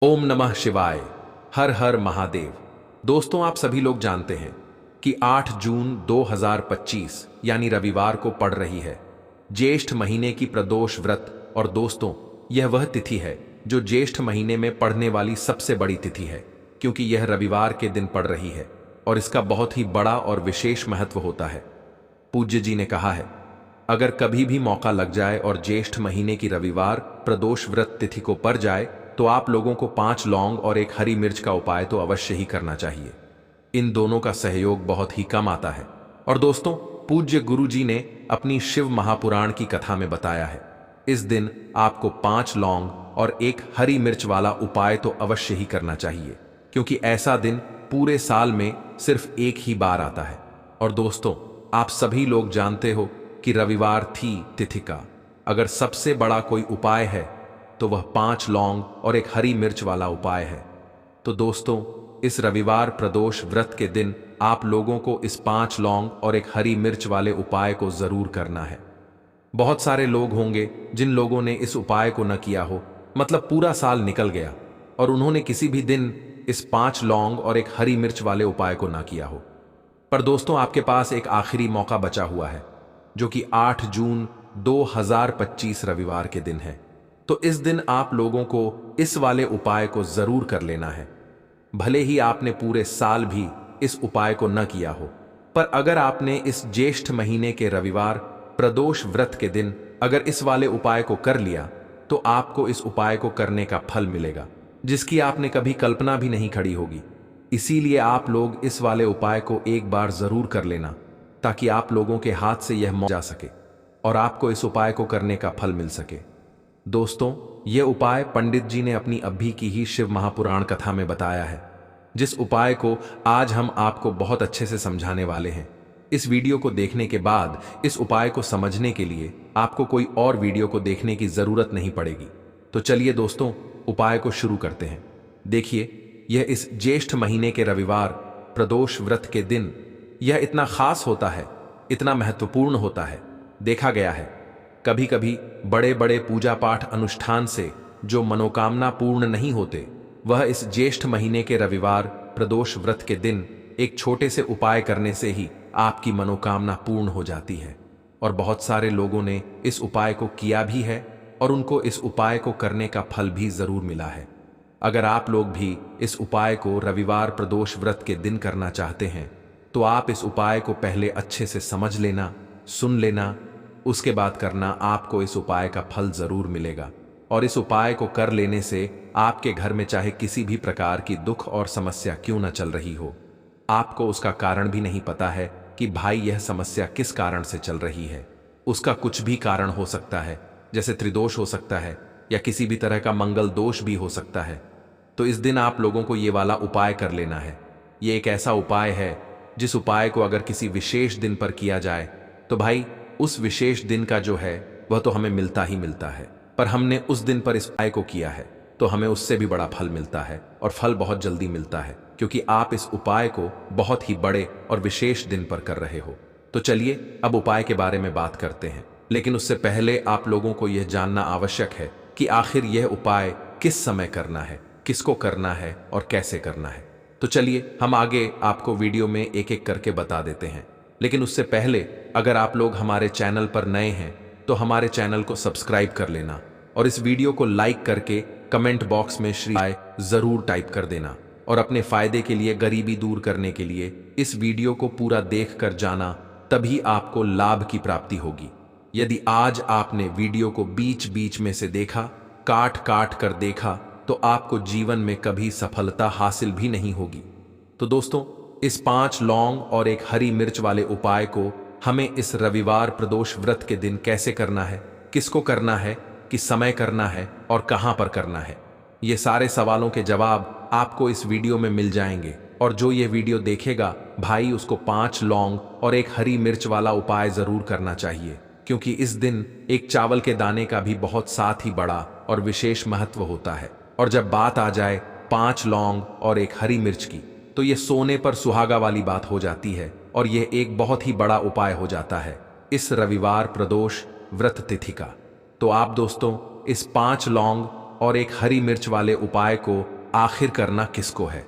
ओम नमः शिवाय। हर हर महादेव। दोस्तों, आप सभी लोग जानते हैं कि 8 जून 2025 यानी रविवार को पड़ रही है ज्येष्ठ महीने की प्रदोष व्रत। और दोस्तों, यह वह तिथि है जो ज्येष्ठ महीने में पड़ने वाली सबसे बड़ी तिथि है, क्योंकि यह रविवार के दिन पड़ रही है और इसका बहुत ही बड़ा और विशेष महत्व होता है। पूज्य जी ने कहा है, अगर कभी भी मौका लग जाए और ज्येष्ठ महीने की रविवार प्रदोष व्रत तिथि को पड़ जाए तो आप लोगों को 5 लौंग और एक हरी मिर्च का उपाय तो अवश्य ही करना चाहिए। इन दोनों का सहयोग बहुत ही कम आता है। और दोस्तों, पूज्य गुरु जी ने अपनी शिव महापुराण की कथा में बताया है, इस दिन आपको 5 लौंग और एक हरी मिर्च वाला उपाय तो अवश्य ही करना चाहिए, क्योंकि ऐसा दिन पूरे साल में सिर्फ एक ही बार आता है। और दोस्तों, आप सभी लोग जानते हो कि रविवार थी तिथि का अगर सबसे बड़ा कोई उपाय है तो वह 5 लौंग और एक हरी मिर्च वाला उपाय है। तो दोस्तों, इस रविवार प्रदोष व्रत के दिन आप लोगों को इस 5 लौंग और एक हरी मिर्च वाले उपाय को जरूर करना है। बहुत सारे लोग होंगे जिन लोगों ने इस उपाय को न किया हो, मतलब पूरा साल निकल गया और उन्होंने किसी भी दिन इस 5 लौंग और एक हरी मिर्च वाले उपाय को ना किया हो। पर दोस्तों, आपके पास एक आखिरी मौका बचा हुआ है, जो कि 8 जून 2025 रविवार के दिन है। तो इस दिन आप लोगों को इस वाले उपाय को जरूर कर लेना है। भले ही आपने पूरे साल भी इस उपाय को न किया हो, पर अगर आपने इस ज्येष्ठ महीने के रविवार प्रदोष व्रत के दिन अगर इस वाले उपाय को कर लिया तो आपको इस उपाय को करने का फल मिलेगा, जिसकी आपने कभी कल्पना भी नहीं खड़ी होगी। इसीलिए आप लोग इस वाले उपाय को एक बार जरूर कर लेना, ताकि आप लोगों के हाथ से यह जा सके और आपको इस उपाय को करने का फल मिल सके। दोस्तों, यह उपाय पंडित जी ने अपनी अभी की ही शिव महापुराण कथा में बताया है, जिस उपाय को आज हम आपको बहुत अच्छे से समझाने वाले हैं। इस वीडियो को देखने के बाद इस उपाय को समझने के लिए आपको कोई और वीडियो को देखने की जरूरत नहीं पड़ेगी। तो चलिए दोस्तों, उपाय को शुरू करते हैं। देखिए, यह इस ज्येष्ठ महीने के रविवार प्रदोष व्रत के दिन यह इतना खास होता है, इतना महत्वपूर्ण होता है। देखा गया है कभी कभी बड़े बड़े पूजा पाठ अनुष्ठान से जो मनोकामना पूर्ण नहीं होते, वह इस ज्येष्ठ महीने के रविवार प्रदोष व्रत के दिन एक छोटे से उपाय करने से ही आपकी मनोकामना पूर्ण हो जाती है। और बहुत सारे लोगों ने इस उपाय को किया भी है और उनको इस उपाय को करने का फल भी जरूर मिला है। अगर आप लोग भी इस उपाय को रविवार प्रदोष व्रत के दिन करना चाहते हैं तो आप इस उपाय को पहले अच्छे से समझ लेना, सुन लेना, उसके बाद करना। आपको इस उपाय का फल जरूर मिलेगा। और इस उपाय को कर लेने से आपके घर में चाहे किसी भी प्रकार की दुख और समस्या क्यों न चल रही हो, आपको उसका कारण भी नहीं पता है कि भाई यह समस्या किस कारण से चल रही है। उसका कुछ भी कारण हो सकता है, जैसे त्रिदोष हो सकता है या किसी भी तरह का मंगल दोष भी हो सकता है। तो इस दिन आप लोगों को ये वाला उपाय कर लेना है। ये एक ऐसा उपाय है जिस उपाय को अगर किसी विशेष दिन पर किया जाए तो भाई उस विशेष दिन का जो है वह तो हमें मिलता ही मिलता है, पर हमने उस दिन पर इस उपाय को किया है तो हमें उससे भी बड़ा फल मिलता है, और फल बहुत जल्दी मिलता है, क्योंकि आप इस उपाय को बहुत ही बड़े और विशेष दिन पर कर रहे हो। तो चलिए अब उपाय के बारे में बात करते हैं, लेकिन उससे पहले आप लोगों को यह जानना आवश्यक है कि आखिर यह उपाय किस समय करना है, किसको करना है और कैसे करना है। तो चलिए हम आगे आपको वीडियो में एक एक करके बता देते हैं। लेकिन उससे पहले अगर आप लोग हमारे चैनल पर नए हैं तो हमारे चैनल को सब्सक्राइब कर लेना और इस वीडियो को लाइक करके कमेंट बॉक्स में श्री आय जरूर टाइप कर देना। और अपने फायदे के लिए, गरीबी दूर करने के लिए इस वीडियो को पूरा देख कर जाना, तभी आपको लाभ की प्राप्ति होगी। यदि आज आपने वीडियो को बीच बीच में से देखा, काट काट कर देखा, तो आपको जीवन में कभी सफलता हासिल भी नहीं होगी। तो दोस्तों, इस 5 लौंग और एक हरी मिर्च वाले उपाय को हमें इस रविवार प्रदोष व्रत के दिन कैसे करना है, किसको करना है, किस समय करना है और कहां पर करना है, ये सारे सवालों के जवाब आपको इस वीडियो में मिल जाएंगे। और जो ये वीडियो देखेगा भाई, उसको 5 लौंग और एक हरी मिर्च वाला उपाय जरूर करना चाहिए, क्योंकि इस दिन एक चावल के दाने का भी बहुत साथ ही बड़ा और विशेष महत्व होता है। और जब बात आ जाए 5 लौंग और एक हरी मिर्च की, तो ये सोने पर सुहागा वाली बात हो जाती है और यह एक बहुत ही बड़ा उपाय हो जाता है इस रविवार प्रदोष व्रत तिथि का। तो आप दोस्तों इस 5 लौंग और एक हरी मिर्च वाले उपाय को आखिर करना किसको है?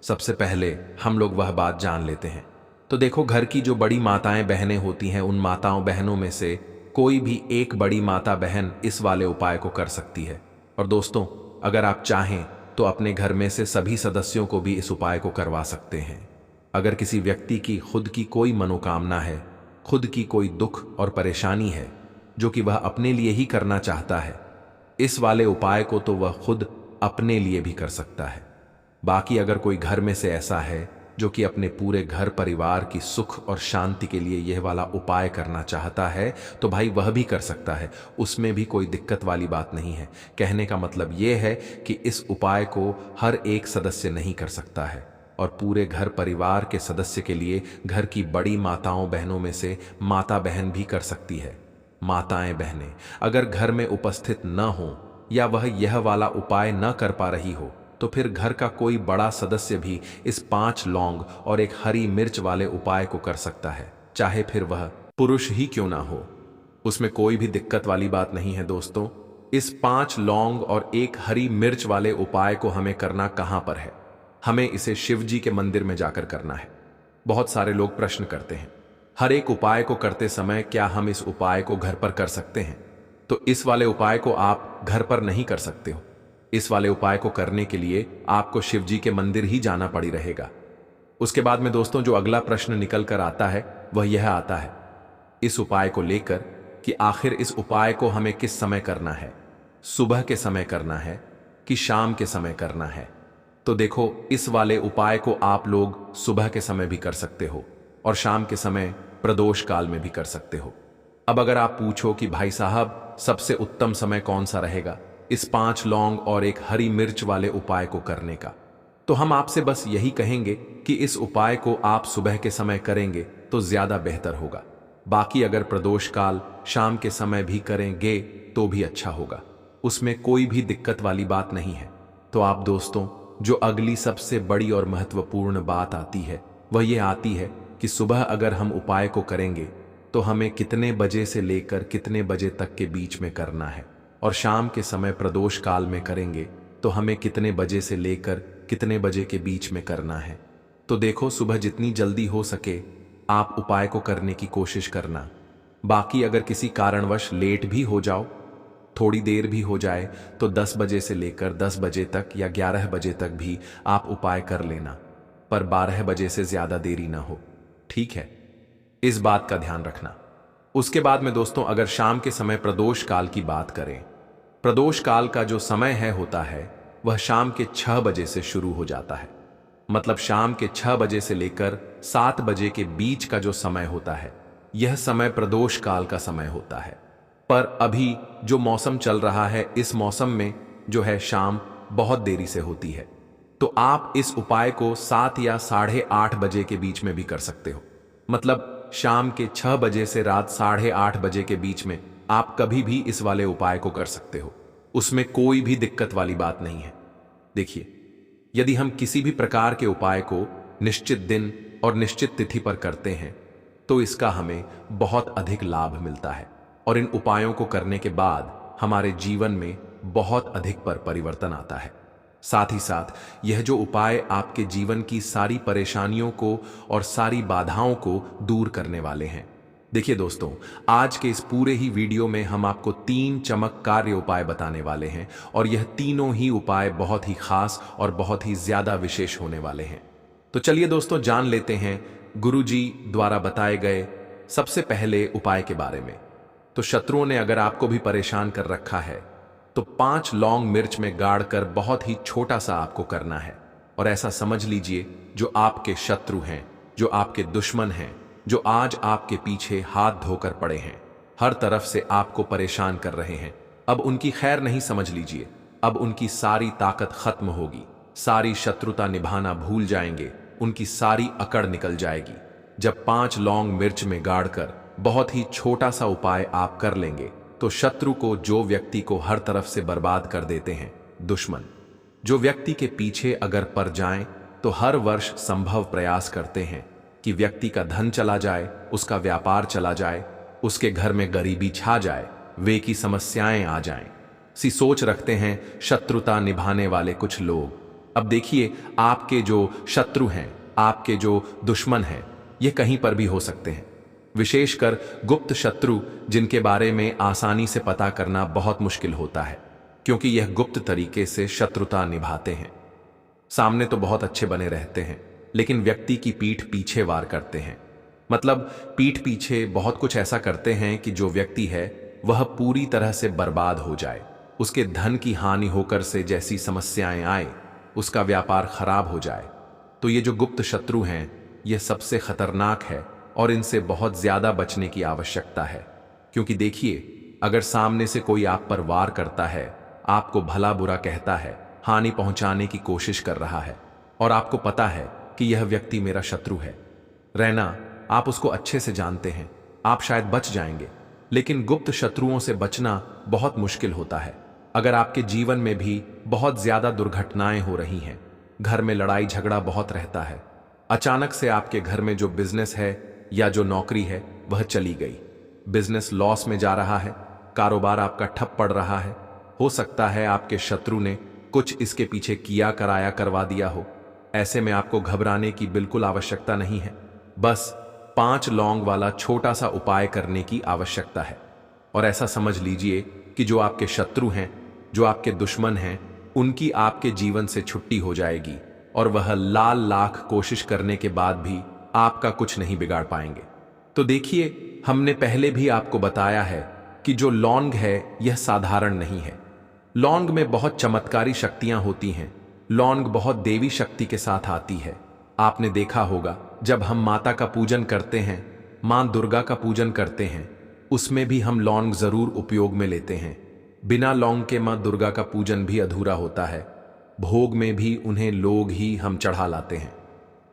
सबसे पहले हम लोग वह बात जान लेते हैं। तो देखो, घर की जो बड़ी माताएं बहनें होती हैं, उन माताओं बहनों में से कोई भी एक बड़ी माता बहन इस वाले उपाय को कर सकती है। और दोस्तों, अगर आप चाहें तो अपने घर में से सभी सदस्यों को भी इस उपाय को करवा सकते हैं। अगर किसी व्यक्ति की खुद की कोई मनोकामना है, खुद की कोई दुख और परेशानी है जो कि वह अपने लिए ही करना चाहता है, इस वाले उपाय को तो वह खुद अपने लिए भी कर सकता है। बाकी अगर कोई घर में से ऐसा है जो कि अपने पूरे घर परिवार की सुख और शांति के लिए यह वाला उपाय करना चाहता है, तो भाई वह भी कर सकता है। उसमें भी कोई दिक्कत वाली बात नहीं है। कहने का मतलब यह है कि इस उपाय को हर एक सदस्य नहीं कर सकता है, और पूरे घर परिवार के सदस्य के लिए घर की बड़ी माताओं बहनों में से माता बहन भी कर सकती है। माताएं बहनें अगर घर में उपस्थित न हो या वह यह वाला उपाय न कर पा रही हो, तो फिर घर का कोई बड़ा सदस्य भी इस 5 लौंग और एक हरी मिर्च वाले उपाय को कर सकता है, चाहे फिर वह पुरुष ही क्यों ना हो। उसमें कोई भी दिक्कत वाली बात नहीं है। दोस्तों, इस 5 लौंग और एक हरी मिर्च वाले उपाय को हमें करना कहां पर है? हमें इसे शिव जी के मंदिर में जाकर करना है। बहुत सारे लोग प्रश्न करते हैं, हर एक उपाय को करते समय क्या हम इस उपाय को घर पर कर सकते हैं? तो इस वाले उपाय को आप घर पर नहीं कर सकते हो। इस वाले उपाय को करने के लिए आपको शिव जी के मंदिर ही जाना पड़ी रहेगा। उसके बाद में दोस्तों, जो अगला प्रश्न निकल कर आता है वह यह आता है इस उपाय को लेकर कि आखिर इस उपाय को हमें किस समय करना है? सुबह के समय करना है कि शाम के समय करना है? तो देखो, इस वाले उपाय को आप लोग सुबह के समय भी कर सकते हो और शाम के समय प्रदोष काल में भी कर सकते हो। अब अगर आप पूछो कि भाई साहब, सबसे उत्तम समय कौन सा रहेगा इस 5 लौंग और एक हरी मिर्च वाले उपाय को करने का, तो हम आपसे बस यही कहेंगे कि इस उपाय को आप सुबह के समय करेंगे तो ज्यादा बेहतर होगा। बाकी अगर प्रदोष काल शाम के समय भी करेंगे तो भी अच्छा होगा, उसमें कोई भी दिक्कत वाली बात नहीं है। तो आप दोस्तों, जो अगली सबसे बड़ी और महत्वपूर्ण बात आती है वह यह आती है कि सुबह अगर हम उपाय को करेंगे तो हमें कितने बजे से लेकर कितने बजे तक के बीच में करना है, और शाम के समय प्रदोष काल में करेंगे तो हमें कितने बजे से लेकर कितने बजे के बीच में करना है। तो देखो, सुबह जितनी जल्दी हो सके आप उपाय को करने की कोशिश करना। बाकी अगर किसी कारणवश लेट भी हो जाओ, थोड़ी देर भी हो जाए, तो 10 बजे से लेकर 10 बजे तक या 11 बजे तक भी आप उपाय कर लेना, पर 12 बजे से ज्यादा देरी ना हो। ठीक है, इस बात का ध्यान रखना। उसके बाद में दोस्तों, अगर शाम के समय प्रदोष काल की बात करें, प्रदोष काल का जो समय है होता है वह शाम के 6 बजे से शुरू हो जाता है। मतलब शाम के 6 बजे से लेकर 7 बजे के बीच का जो समय होता है, यह समय प्रदोष काल का समय होता है। पर अभी जो मौसम चल रहा है, इस मौसम में जो है शाम बहुत देरी से होती है, तो आप इस उपाय को 7 या 8:30 बजे के बीच में भी कर सकते हो। मतलब शाम के 6 बजे से रात 8:30 बजे के बीच में आप कभी भी इस वाले उपाय को कर सकते हो। उसमें कोई भी दिक्कत वाली बात नहीं है। देखिए, यदि हम किसी भी प्रकार के उपाय को निश्चित दिन और निश्चित तिथि पर करते हैं तो इसका हमें बहुत अधिक लाभ मिलता है, और इन उपायों को करने के बाद हमारे जीवन में बहुत अधिक परिवर्तन आता है। साथ ही साथ यह जो उपाय आपके जीवन की सारी परेशानियों को और सारी बाधाओं को दूर करने वाले हैं। देखिए दोस्तों, आज के इस पूरे ही वीडियो में हम आपको 3 चमत्कारी उपाय बताने वाले हैं, और यह तीनों ही उपाय बहुत ही खास और बहुत ही ज्यादा विशेष होने वाले हैं। तो चलिए दोस्तों, जान लेते हैं गुरुजी द्वारा बताए गए सबसे पहले उपाय के बारे में। तो शत्रुओं ने अगर आपको भी परेशान कर रखा है तो 5 लौंग मिर्च में गाड़कर बहुत ही छोटा सा आपको करना है, और ऐसा समझ लीजिए जो आपके शत्रु हैं, जो आपके दुश्मन हैं, जो आज आपके पीछे हाथ धोकर पड़े हैं, हर तरफ से आपको परेशान कर रहे हैं, अब उनकी खैर नहीं समझ लीजिए। अब उनकी सारी ताकत खत्म होगी, सारी शत्रुता निभाना भूल जाएंगे, उनकी सारी अकड़ निकल जाएगी। जब 5 लौंग मिर्च में गाड़कर बहुत ही छोटा सा उपाय आप कर लेंगे तो शत्रु को, जो व्यक्ति को हर तरफ से बर्बाद कर देते हैं, दुश्मन, जो व्यक्ति के पीछे अगर पड़ जाएं तो हर वर्ष संभव प्रयास करते हैं कि व्यक्ति का धन चला जाए, उसका व्यापार चला जाए, उसके घर में गरीबी छा जाए, वे की समस्याएं आ जाएं। सी सोच रखते हैं शत्रुता निभाने वाले कुछ लोग। अब देखिए, आपके जो शत्रु हैं, आपके जो दुश्मन हैं, ये कहीं पर भी हो सकते हैं। विशेषकर गुप्त शत्रु, जिनके बारे में आसानी से पता करना बहुत मुश्किल होता है, क्योंकि यह गुप्त तरीके से शत्रुता निभाते हैं। सामने तो बहुत अच्छे बने रहते हैं, लेकिन व्यक्ति की पीठ पीछे वार करते हैं। मतलब पीठ पीछे बहुत कुछ ऐसा करते हैं कि जो व्यक्ति है वह पूरी तरह से बर्बाद हो जाए, उसके धन की हानि होकर से जैसी समस्याएं आए, उसका व्यापार खराब हो जाए। तो ये जो गुप्त शत्रु हैं, यह सबसे खतरनाक है और इनसे बहुत ज्यादा बचने की आवश्यकता है। क्योंकि देखिए, अगर सामने से कोई आप पर वार करता है, आपको भला बुरा कहता है, हानि पहुंचाने की कोशिश कर रहा है, और आपको पता है कि यह व्यक्ति मेरा शत्रु है, रहना आप उसको अच्छे से जानते हैं, आप शायद बच जाएंगे। लेकिन गुप्त शत्रुओं से बचना बहुत मुश्किल होता है। अगर आपके जीवन में भी बहुत ज्यादा दुर्घटनाएं हो रही हैं, घर में लड़ाई झगड़ा बहुत रहता है, अचानक से आपके घर में जो बिजनेस है या जो नौकरी है वह चली गई, बिजनेस लॉस में जा रहा है, कारोबार आपका ठप पड़ रहा है, हो सकता है आपके शत्रु ने कुछ इसके पीछे किया कराया करवा दिया हो। ऐसे में आपको घबराने की बिल्कुल आवश्यकता नहीं है। बस 5 लौंग वाला छोटा सा उपाय करने की आवश्यकता है। और ऐसा समझ लीजिए कि जो आपके शत्रु हैं, जो आपके दुश्मन हैं, उनकी आपके जीवन से छुट्टी हो जाएगी और वह लाल लाख कोशिश करने के बाद भी आपका कुछ नहीं बिगाड़ पाएंगे। तो देखिए, हमने पहले भी आपको बताया है कि जो लौंग है यह साधारण नहीं है। लौंग में बहुत चमत्कारी शक्तियां होती हैं। लौंग बहुत देवी शक्ति के साथ आती है। आपने देखा होगा, जब हम माता का पूजन करते हैं, मां दुर्गा का पूजन करते हैं, उसमें भी हम लौंग जरूर उपयोग में लेते हैं। बिना लौंग के मां दुर्गा का पूजन भी अधूरा होता है। भोग में भी उन्हें लोग ही हम चढ़ा लाते हैं।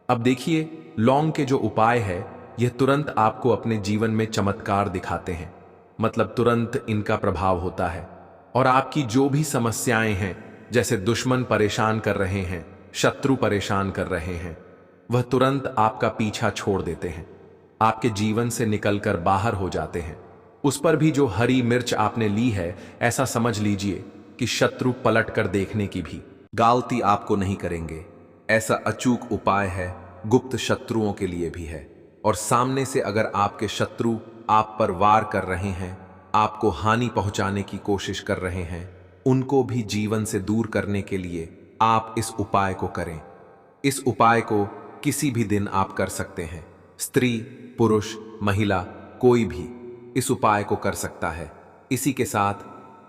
अब देखिए, लौंग के जो उपाय है, यह तुरंत आपको अपने जीवन में चमत्कार दिखाते हैं। मतलब तुरंत इनका प्रभाव होता है और आपकी जो भी समस्याएं हैं, जैसे दुश्मन परेशान कर रहे हैं, शत्रु परेशान कर रहे हैं, वह तुरंत आपका पीछा छोड़ देते हैं, आपके जीवन से निकलकर बाहर हो जाते हैं। उस पर भी जो हरी मिर्च आपने ली है, ऐसा समझ लीजिए कि शत्रु पलट कर देखने की भी गलती आपको नहीं करेंगे। ऐसा अचूक उपाय है, गुप्त शत्रुओं के लिए भी है। और सामने से अगर आपके शत्रु आप पर वार कर रहे हैं, आपको हानि पहुंचाने की कोशिश कर रहे हैं, उनको भी जीवन से दूर करने के लिए आप इस उपाय को करें। इस उपाय को किसी भी दिन आप कर सकते हैं। स्त्री, पुरुष, महिला, कोई भी इस उपाय को कर सकता है। इसी के साथ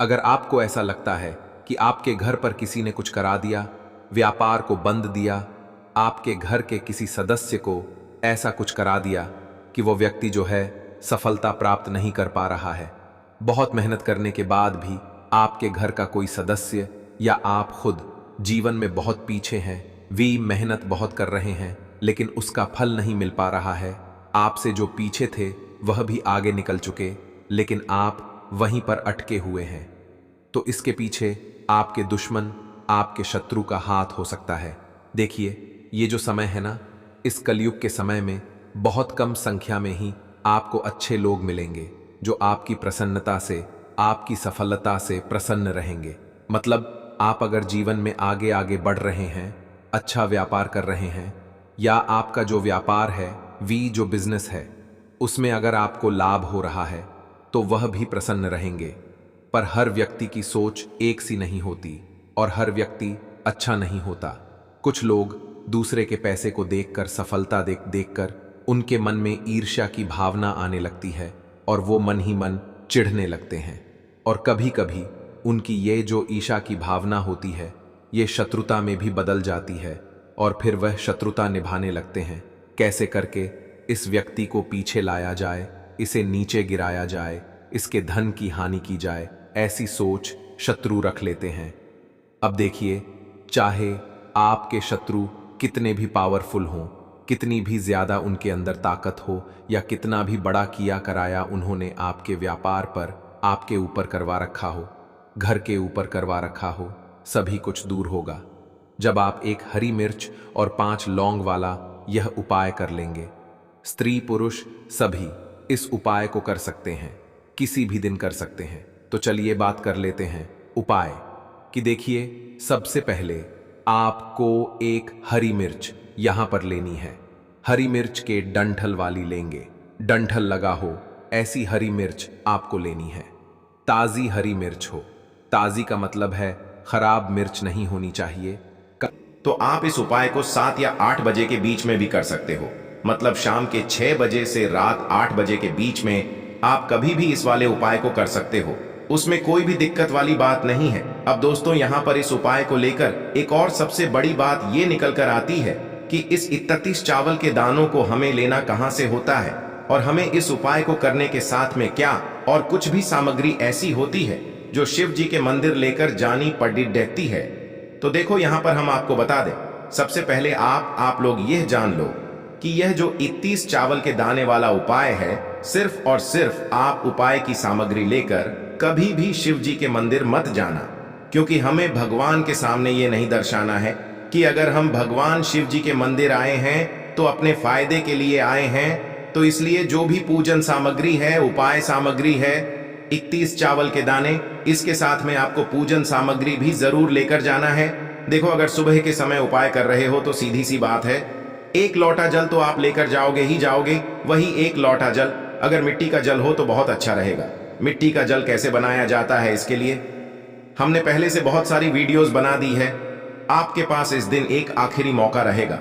अगर आपको ऐसा लगता है कि आपके घर पर किसी ने कुछ करा दिया, व्यापार को बंद दिया, आपके घर के किसी सदस्य को ऐसा कुछ करा दिया कि वो व्यक्ति जो है सफलता प्राप्त नहीं कर पा रहा है, बहुत मेहनत करने के बाद भी आपके घर का कोई सदस्य या आप खुद जीवन में बहुत पीछे हैं, वी मेहनत बहुत कर रहे हैं, लेकिन उसका फल नहीं मिल पा रहा है। आपसे जो पीछे थे वह भी आगे निकल चुके, लेकिन आप वहीं पर अटके हुए हैं। तो इसके पीछे आपके दुश्मन, आपके शत्रु का हाथ हो सकता है। देखिए, ये जो समय है ना, इस कलयुग के समय में बहुत कम संख्या में ही आपको अच्छे लोग मिलेंगे जो आपकी प्रसन्नता से, आपकी सफलता से प्रसन्न रहेंगे। मतलब आप अगर जीवन में आगे आगे बढ़ रहे हैं, अच्छा व्यापार कर रहे हैं, या आपका जो व्यापार है, जो बिजनेस है, उसमें अगर आपको लाभ हो रहा है, तो वह भी प्रसन्न रहेंगे। पर हर व्यक्ति की सोच एक सी नहीं होती और हर व्यक्ति अच्छा नहीं होता। कुछ लोग दूसरे के पैसे को देखकर, सफलता देखकर उनके मन में ईर्ष्या की भावना आने लगती है और वो मन ही मन चिढ़ने लगते हैं। और कभी कभी उनकी ये जो ईर्ष्या की भावना होती है, ये शत्रुता में भी बदल जाती है और फिर वह शत्रुता निभाने लगते हैं। कैसे करके इस व्यक्ति को पीछे लाया जाए, इसे नीचे गिराया जाए, इसके धन की हानि की जाए, ऐसी सोच शत्रु रख लेते हैं। अब देखिए, चाहे आपके शत्रु कितने भी पावरफुल हों, कितनी भी ज्यादा उनके अंदर ताकत हो, या कितना भी बड़ा किया कराया उन्होंने आपके व्यापार पर, आपके ऊपर करवा रखा हो, घर के ऊपर करवा रखा हो, सभी कुछ दूर होगा जब आप एक हरी मिर्च और 5 लौंग वाला यह उपाय कर लेंगे। स्त्री पुरुष सभी इस उपाय को कर सकते हैं, किसी भी दिन कर सकते हैं। तो चलिए बात कर लेते हैं उपाय कि देखिए, सबसे पहले आपको एक हरी मिर्च यहां पर लेनी है। हरी मिर्च के डंठल वाली लेंगे, डंठल लगा हो ऐसी हरी मिर्च आपको लेनी है। ताजी हरी मिर्च हो, ताजी का मतलब है खराब मिर्च नहीं होनी चाहिए। तो आप इस उपाय को 7 या 8 बजे के बीच में भी कर सकते हो, मतलब शाम के 6 बजे से रात 8 बजे के बीच में आप कभी भी इस वाले उपाय को कर सकते हो, उसमें कोई भी दिक्कत वाली बात नहीं है। अब दोस्तों, यहाँ पर इस उपाय को लेकर एक और सबसे बड़ी बात ये निकल कर आती है कि इस 31 चावल के दानों को हमें लेना कहाँ से होता है, और हमें इस उपाय को करने के साथ में क्या और कुछ भी सामग्री ऐसी होती है जो शिव जी के मंदिर लेकर जानी पड़ी रहती है। तो देखो, यहाँ पर हम आपको बता दें, सबसे पहले आप लोग यह जान लो कि यह जो 31 चावल के दाने वाला उपाय है, सिर्फ और सिर्फ आप उपाय की सामग्री लेकर कभी भी शिव जी के मंदिर मत जाना, क्योंकि हमें भगवान के सामने ये नहीं दर्शाना है कि अगर हम भगवान शिव जी के मंदिर आए हैं तो अपने फायदे के लिए आए हैं। तो इसलिए जो भी पूजन सामग्री है, उपाय सामग्री है, 31 चावल के दाने, इसके साथ में आपको पूजन सामग्री भी जरूर लेकर जाना है। देखो, अगर सुबह के समय उपाय कर रहे हो तो सीधी सी बात है, 1 लोटा जल तो आप लेकर जाओगे ही जाओगे। वही 1 लोटा जल अगर मिट्टी का जल हो तो बहुत अच्छा रहेगा। मिट्टी का जल कैसे बनाया जाता है, इसके लिए हमने पहले से बहुत सारी वीडियोस बना दी है। आपके पास इस दिन एक आखिरी मौका रहेगा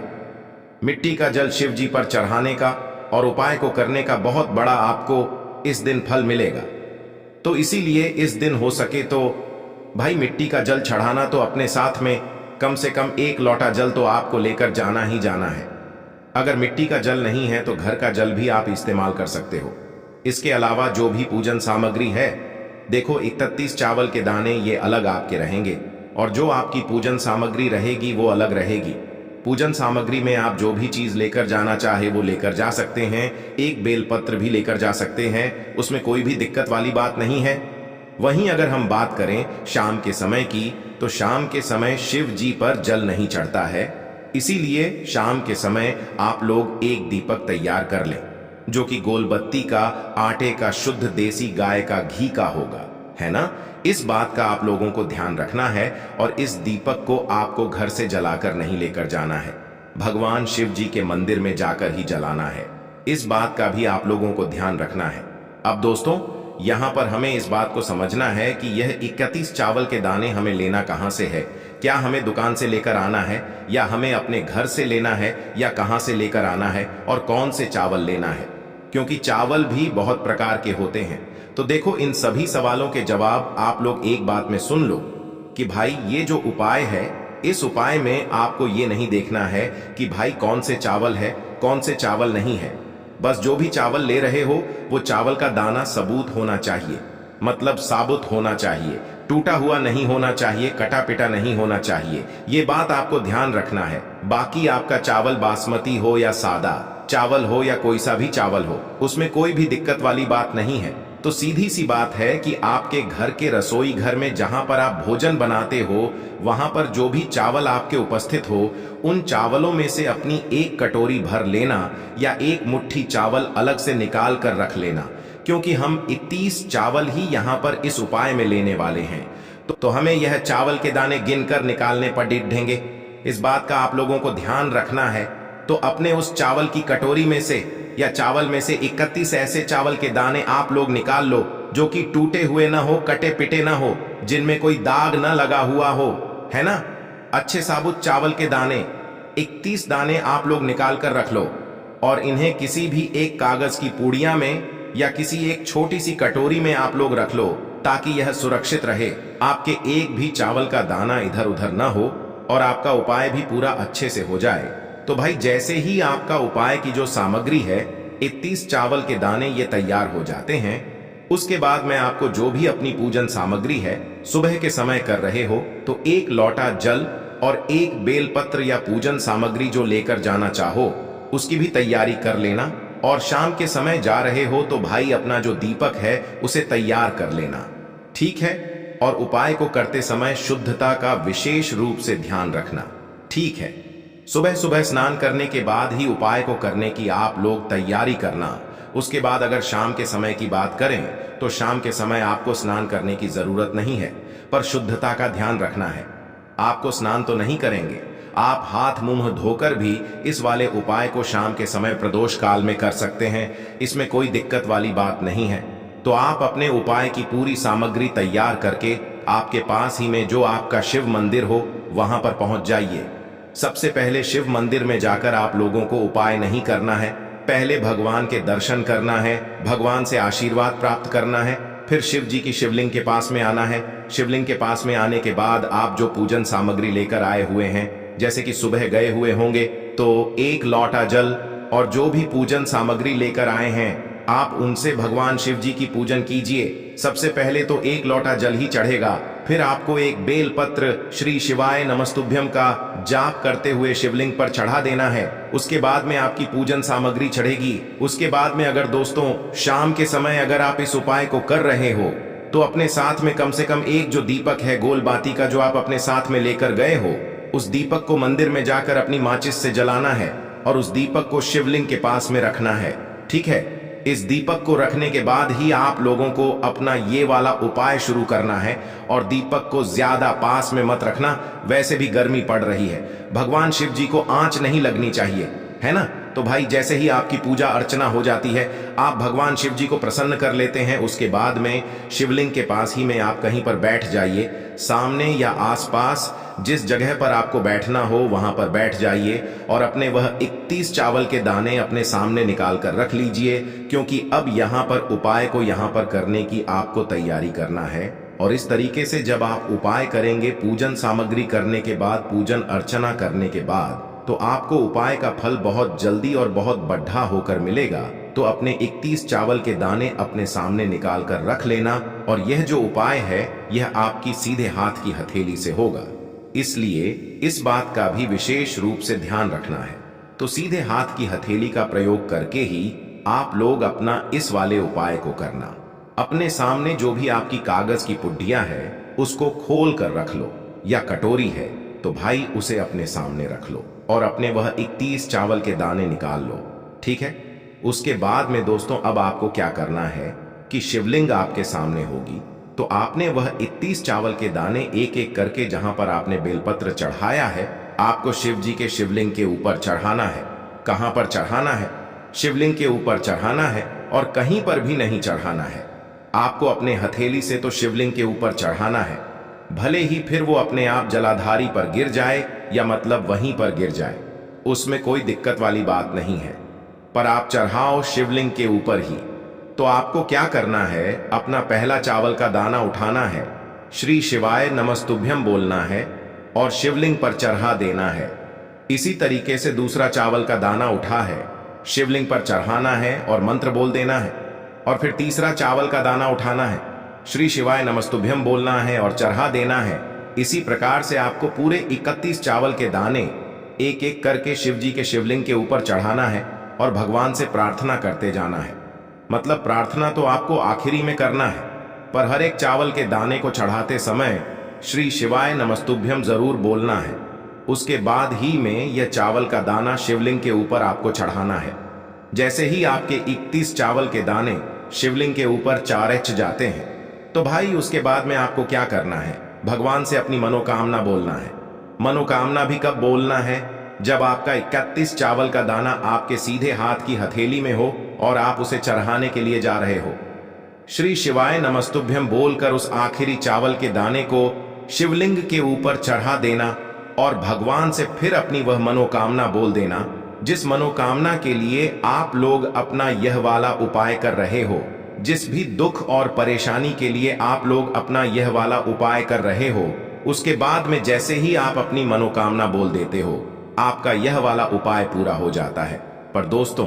मिट्टी का जल शिव जी पर चढ़ाने का, और उपाय को करने का बहुत बड़ा आपको इस दिन फल मिलेगा। तो इसीलिए इस दिन हो सके तो भाई मिट्टी का जल चढ़ाना तो अपने साथ में कम से कम 1 लोटा जल तो आपको लेकर जाना ही जाना है। अगर मिट्टी का जल नहीं है तो घर का जल भी आप इस्तेमाल कर सकते हो। इसके अलावा जो भी पूजन सामग्री है, देखो 31 चावल के दाने ये अलग आपके रहेंगे, और जो आपकी पूजन सामग्री रहेगी वो अलग रहेगी। पूजन सामग्री में आप जो भी चीज लेकर जाना चाहे वो लेकर जा सकते हैं। एक बेलपत्र भी लेकर जा सकते हैं, उसमें कोई भी दिक्कत वाली बात नहीं है। वहीं अगर हम बात करें शाम के समय की, तो शाम के समय शिव जी पर जल नहीं चढ़ता है, इसीलिए शाम के समय आप लोग एक दीपक तैयार कर लें, जो कि गोलबत्ती का, आटे का, शुद्ध देसी गाय का घी का होगा, है ना। इस बात का आप लोगों को ध्यान रखना है, और इस दीपक को आपको घर से जलाकर नहीं लेकर जाना है, भगवान शिव जी के मंदिर में जाकर ही जलाना है। इस बात का भी आप लोगों को ध्यान रखना है। अब दोस्तों, यहाँ पर हमें इस बात को समझना है कि यह 31 चावल के दाने हमें लेना कहाँ से है। क्या हमें दुकान से लेकर आना है, या हमें अपने घर से लेना है, या कहाँ से लेकर आना है, और कौन से चावल लेना है, क्योंकि चावल भी बहुत प्रकार के होते हैं। तो देखो, इन सभी सवालों के जवाब आप लोग एक बात में सुन लो कि भाई ये जो उपाय है, इस उपाय में आपको ये नहीं देखना है कि भाई कौन से चावल है, कौन से चावल नहीं है। बस जो भी चावल ले रहे हो वो चावल का दाना सबूत होना चाहिए, मतलब साबुत होना चाहिए, टूटा हुआ नहीं होना चाहिए, कटा पिटा नहीं होना चाहिए। ये बात आपको ध्यान रखना है। बाकी आपका चावल बासमती हो या सादा चावल हो या कोई सा भी चावल हो, उसमें कोई भी दिक्कत वाली बात नहीं है। तो सीधी सी बात है कि आपके घर के रसोई घर में जहां पर आप भोजन बनाते हो, वहां पर जो भी चावल आपके उपस्थित हो, उन चावलों में से अपनी 1 कटोरी भर लेना, या 1 मुट्ठी चावल अलग से निकाल कर रख लेना, क्योंकि हम 31 चावल ही यहाँ पर इस उपाय में लेने वाले हैं। तो हमें यह चावल के दाने गिनकर निकालने पड़ेंगे। इस बात का आप लोगों को ध्यान रखना है। तो अपने उस चावल की कटोरी में से, या चावल में से 31 ऐसे चावल के दाने आप लोग निकाल लो जो कि टूटे हुए ना हो, कटे पिटे ना हो, जिनमें कोई दाग ना लगा हुआ हो, है ना। अच्छे साबुत चावल के दाने 31 दाने आप लोग निकाल कर रख लो, और इन्हें किसी भी एक कागज की पुड़िया में या किसी एक छोटी सी कटोरी में आप लोग रख लो, ताकि यह सुरक्षित रहे, आपके एक भी चावल का दाना इधर उधर ना हो, और आपका उपाय भी पूरा अच्छे से हो जाए। तो भाई जैसे ही आपका उपाय की जो सामग्री है, 31 चावल के दाने ये तैयार हो जाते हैं, उसके बाद मैं आपको जो भी अपनी पूजन सामग्री है सुबह के समय कर रहे हो, तो 1 लोटा जल और 1 बेलपत्र या पूजन सामग्री जो लेकर जाना चाहो उसकी भी तैयारी कर लेना। और शाम के समय जा रहे हो तो भाई अपना जो दीपक है उसे तैयार कर लेना, ठीक है। और उपाय को करते समय शुद्धता का विशेष रूप से ध्यान रखना, ठीक है। सुबह सुबह स्नान करने के बाद ही उपाय को करने की आप लोग तैयारी करना। उसके बाद अगर शाम के समय की बात करें तो शाम के समय आपको स्नान करने की जरूरत नहीं है। पर शुद्धता का ध्यान रखना है। आपको स्नान तो नहीं करेंगे, आप हाथ मुंह धोकर भी इस वाले उपाय को शाम के समय प्रदोष काल में कर सकते हैं। इसमें कोई दिक्कत वाली बात नहीं है। तो आप अपने उपाय की पूरी सामग्री तैयार करके आपके पास ही में जो आपका शिव मंदिर हो वहां पर पहुंच जाइए। सबसे पहले शिव मंदिर में जाकर आप लोगों को उपाय नहीं करना है, पहले भगवान के दर्शन करना है, भगवान से आशीर्वाद प्राप्त करना है, फिर शिव जी की शिवलिंग के पास में आना है। शिवलिंग के पास में आने के बाद आप जो पूजन सामग्री लेकर आए हुए हैं, जैसे कि सुबह गए हुए होंगे तो 1 लोटा जल और जो भी पूजन सामग्री लेकर आए हैं आप उनसे भगवान शिव जी की पूजन कीजिए। सबसे पहले तो 1 लोटा जल ही चढ़ेगा, फिर आपको एक बेलपत्र श्री शिवाय नमस्तुभ्यम का जाप करते हुए शिवलिंग पर चढ़ा देना है। उसके बाद में आपकी पूजन सामग्री चढ़ेगी। उसके बाद में अगर दोस्तों शाम के समय अगर आप इस उपाय को कर रहे हो तो अपने साथ में कम से कम एक जो दीपक है गोल बाती का जो आप अपने साथ में लेकर गए हो, उस दीपक को मंदिर में जाकर अपनी माचिस से जलाना है और उस दीपक को शिवलिंग के पास में रखना है। ठीक है, इस दीपक को रखने के बाद ही आप लोगों को अपना ये वाला उपाय शुरू करना है और दीपक को ज्यादा पास में मत रखना, वैसे भी गर्मी पड़ रही है। भगवान शिव जी को आंच नहीं लगनी चाहिए, है ना। तो भाई जैसे ही आपकी पूजा अर्चना हो जाती है, आप भगवान शिव जी को प्रसन्न कर लेते हैं। उसके बाद में शिवलिंग के पास ही में आप कहीं पर बैठ जाइए, सामने या आसपास जिस जगह पर आपको बैठना हो वहां पर बैठ जाइए और अपने वह 31 चावल के दाने अपने सामने निकाल कर रख लीजिए, क्योंकि अब यहाँ पर उपाय को यहाँ पर करने की आपको तैयारी करना है। और इस तरीके से जब आप उपाय करेंगे, पूजन सामग्री करने के बाद, पूजन अर्चना करने के बाद, तो आपको उपाय का फल बहुत जल्दी और बहुत बढ़ा होकर मिलेगा। तो अपने 31 चावल के दाने अपने सामने निकाल कर रख लेना और यह जो उपाय है यह आपकी सीधे हाथ की हथेली से होगा, इसलिए इस बात का भी विशेष रूप से ध्यान रखना है। तो सीधे हाथ की हथेली का प्रयोग करके ही आप लोग अपना इस वाले उपाय को करना। अपने सामने जो भी आपकी कागज की पुड्डियां है उसको खोल कर रख लो, या कटोरी है तो भाई उसे अपने सामने रख लो और अपने वह 31 चावल के दाने निकाल लो। ठीक है, उसके बाद में दोस्तों अब आपको क्या करना है कि शिवलिंग आपके सामने होगी, तो आपने वह 31 चावल के दाने एक एक करके जहां पर आपने बेलपत्र चढ़ाया है, आपको शिव जी के शिवलिंग के ऊपर चढ़ाना है। कहां पर चढ़ाना है? शिवलिंग के ऊपर चढ़ाना है और कहीं पर भी नहीं चढ़ाना है। आपको अपने हथेली से तो शिवलिंग के ऊपर चढ़ाना है, भले ही फिर वो अपने आप जलाधारी पर गिर जाए या मतलब वहीं पर गिर जाए, उसमें कोई दिक्कत वाली बात नहीं है, पर आप चढ़ाओ शिवलिंग के ऊपर ही। तो आपको क्या करना है, अपना पहला चावल का दाना उठाना है, श्री शिवाय नमस्तुभ्यम बोलना है और शिवलिंग पर चढ़ा देना है। इसी तरीके से दूसरा चावल का दाना उठा है, शिवलिंग पर चढ़ाना है और मंत्र बोल देना है। और फिर तीसरा चावल का दाना उठाना है, श्री शिवाय नमस्तुभ्यम बोलना है और चढ़ा देना है। इसी प्रकार से आपको पूरे 31 चावल के दाने एक एक करके शिव जी के शिवलिंग के ऊपर चढ़ाना है और भगवान से प्रार्थना करते जाना है। मतलब प्रार्थना तो आपको आखिरी में करना है, पर हर एक चावल के दाने को चढ़ाते समय श्री शिवाय नमस्तुभ्यम जरूर बोलना है। उसके बाद ही में यह चावल का दाना शिवलिंग के ऊपर आपको चढ़ाना है। जैसे ही आपके 31 चावल के दाने शिवलिंग के ऊपर चारच जाते हैं, तो भाई उसके बाद में आपको क्या करना है, भगवान से अपनी मनोकामना बोलना है। मनोकामना भी कब बोलना है? जब आपका 31 चावल का दाना आपके सीधे हाथ की हथेली में हो और आप उसे चढ़ाने के लिए जा रहे हो। श्री शिवाय नमस्तुभ्यम बोलकर उस आखिरी चावल के दाने को शिवलिंग के ऊपर चढ़ा देना और भगवान से फिर अपनी वह मनोकामना बोल देना, जिस मनोकामना के लिए आप लोग अपना यह वाला उपाय कर रहे हो। जिस भी दुख और परेशानी के लिए आप लोग अपना यह वाला उपाय कर रहे हो, उसके बाद में जैसे ही आप अपनी मनोकामना बोल देते हो, आपका यह वाला उपाय पूरा हो जाता है। पर दोस्तों,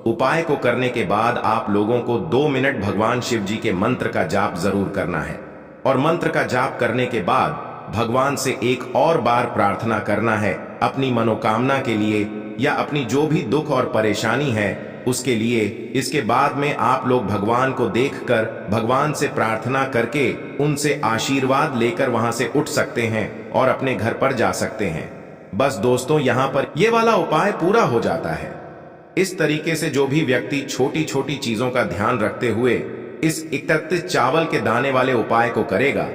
उपाय को करने के बाद आप लोगों को 2 मिनट भगवान शिव जी के मंत्र का जाप जरूर करना है और मंत्र का जाप करने के बाद भगवान से एक और बार प्रार्थना करना है अपनी मनोकामना के लिए या अपनी जो भी दुख और परेशानी है उसके लिए। इसके बाद में आप लोग भगवान को देखकर भगवान से प्रार्थना करके उनसे आशीर्वाद लेकर वहां से उठ सकते हैं और अपने घर पर जा सकते हैं। बस दोस्तों, यहाँ पर ये वाला उपाय पूरा हो जाता है। इस तरीके से जो भी व्यक्ति छोटी छोटी चीजों का ध्यान रखते हुए इस 31 चावल के दाने वाले उपाय को करेगा,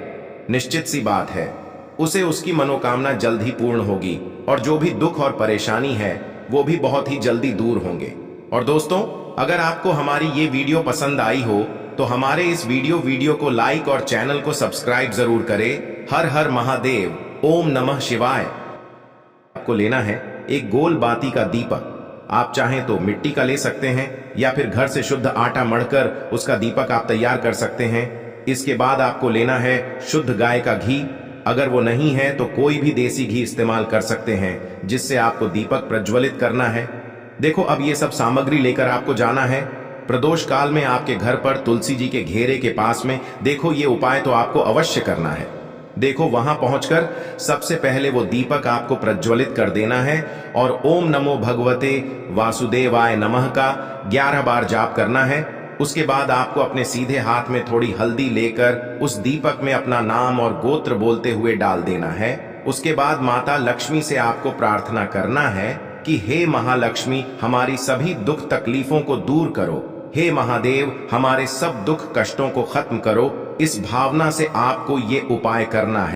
निश्चित सी बात है उसे उसकी मनोकामना जल्द ही पूर्ण होगी और जो भी दुख और परेशानी है वो भी बहुत ही जल्दी दूर होंगे। और दोस्तों, अगर आपको हमारी ये वीडियो पसंद आई हो तो हमारे इस वीडियो को लाइक और चैनल को सब्सक्राइब जरूर करें। हर हर महादेव, ओम नमः शिवाय। आपको लेना है एक गोल बाती का दीपक। आप चाहें तो मिट्टी का ले सकते हैं या फिर घर से शुद्ध आटा मढ़कर उसका दीपक आप तैयार कर सकते हैं। इसके बाद आपको लेना है शुद्ध गाय का घी। अगर वो नहीं है तो कोई भी देसी घी इस्तेमाल कर सकते हैं जिससे आपको दीपक प्रज्वलित करना है। देखो, अब ये सब सामग्री लेकर आपको जाना है प्रदोष काल में आपके घर पर तुलसी जी के घेरे के पास में। देखो, ये उपाय तो आपको अवश्य करना है। देखो, वहां पहुंचकर सबसे पहले वो दीपक आपको प्रज्वलित कर देना है और ओम नमो भगवते वासुदेवाय नमः का 11 बार जाप करना है। उसके बाद आपको अपने सीधे हाथ में थोड़ी हल्दी लेकर उस दीपक में अपना नाम और गोत्र बोलते हुए डाल देना है। उसके बाद माता लक्ष्मी से आपको प्रार्थना करना है कि हे महालक्ष्मी, हमारी सभी दुख तकलीफों को दूर करो। हे महादेव, हमारे सब दुख कष्टों को खत्म करो। इस भावना से आपको ये उपाय करना है।